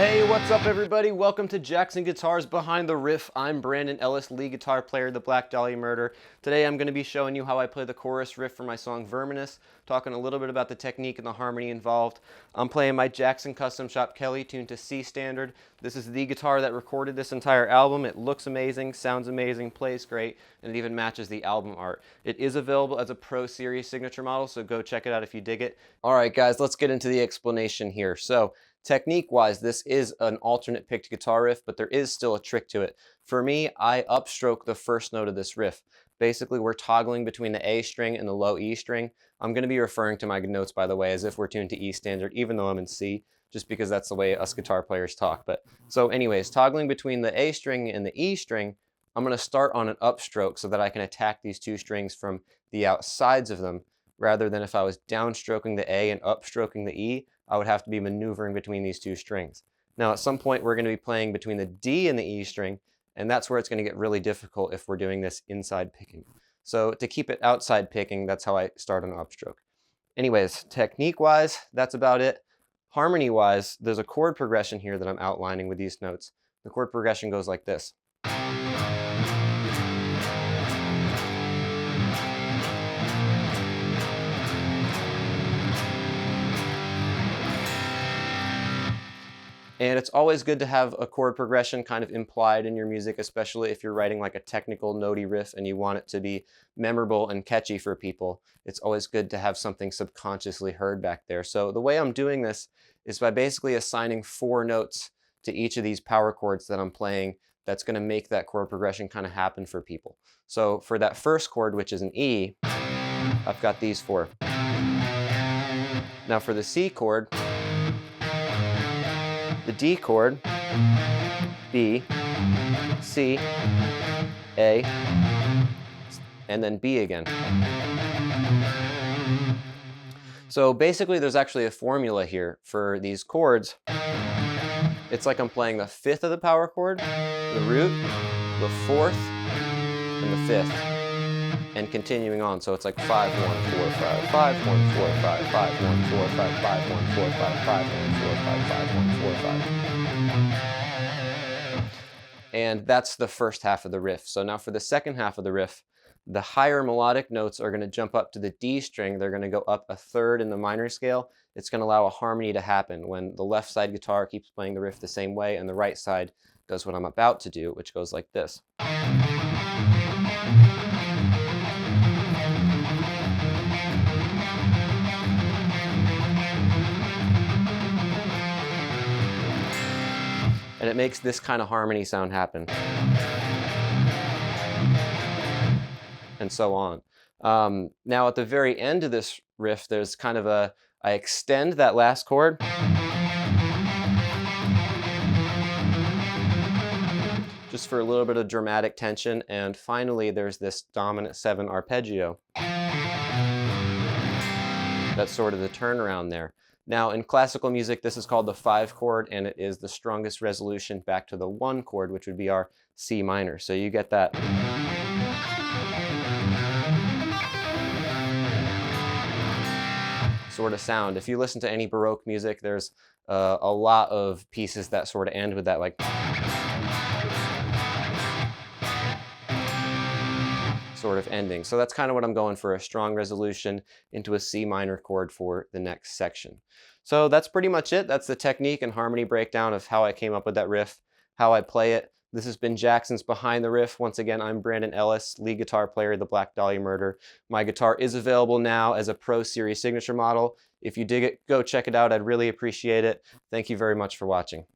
Hey, what's up everybody? Welcome to Jackson Guitars Behind the Riff. I'm Brandon Ellis, lead guitar player of the Black Dahlia Murder. Today I'm going to be showing you how I play the chorus riff for my song Verminous, talking a little bit about the technique and the harmony involved. I'm playing my Jackson Custom Shop Kelly tuned to C standard. This is the guitar that recorded this entire album. It looks amazing, sounds amazing, plays great, and it even matches the album art. It is available as a Pro Series signature model, so go check it out if you dig it. Alright guys, let's get into the explanation here. So, technique-wise, this is an alternate picked guitar riff, but there is still a trick to it. For me, I upstroke the first note of this riff. Basically, we're toggling between the A string and the low E string. I'm going to be referring to my notes, by the way, as if we're tuned to E standard, even though I'm in C, just because that's the way us guitar players talk. But so anyways, toggling between the A string and the E string, I'm going to start on an upstroke so that I can attack these two strings from the outsides of them, rather than if I was downstroking the A and upstroking the E, I would have to be maneuvering between these two strings. Now at some point we're going to be playing between the D and the E string, and that's where it's going to get really difficult if we're doing this inside picking. So to keep it outside picking, that's how I start on upstroke. Anyways, technique-wise, that's about it. Harmony-wise, there's a chord progression here that I'm outlining with these notes. The chord progression goes like this. And it's always good to have a chord progression kind of implied in your music, especially if you're writing like a technical notey riff and you want it to be memorable and catchy for people. It's always good to have something subconsciously heard back there. So the way I'm doing this is by basically assigning 4 notes to each of these power chords that I'm playing that's going to make that chord progression kind of happen for people. So for that first chord, which is an E, I've got these 4. Now for the C chord, the D chord, B, C, A, and then B again. So basically there's actually a formula here for these chords. It's like I'm playing the 5th of the power chord, the root, the 4th, and the 5th, and continuing on. So it's like 5, 1, 4, 5, 5, 1, 4, 5, 5, 1, 4, 5, 5, 1, 4, 5, 5, 1, 4, 5, 5, 1, 4, 5. And that's the first half of the riff. So now for the second half of the riff, the higher melodic notes are going to jump up to the D string. They're going to go up a third in the minor scale. It's going to allow a harmony to happen when the left side guitar keeps playing the riff the same way and the right side does what I'm about to do, which goes like this. And it makes this kind of harmony sound happen. And so on. Now at the very end of this riff, there's kind of I extend that last chord. Just for a little bit of dramatic tension. And finally, there's this dominant 7 arpeggio. That's sort of the turnaround there. Now in classical music, this is called the 5 chord, and it is the strongest resolution back to the 1 chord, which would be our C minor. So you get that sort of sound. If you listen to any Baroque music, there's a lot of pieces that sort of end with that like sort of ending. So that's kind of what I'm going for, a strong resolution into a C minor chord for the next section. So that's pretty much it. That's the technique and harmony breakdown of how I came up with that riff, how I play it. This has been Jackson's Behind the Riff. Once again, I'm Brandon Ellis, lead guitar player of the Black Dahlia Murder. My guitar is available now as a Pro Series signature model. If you dig it, go check it out. I'd really appreciate it. Thank you very much for watching.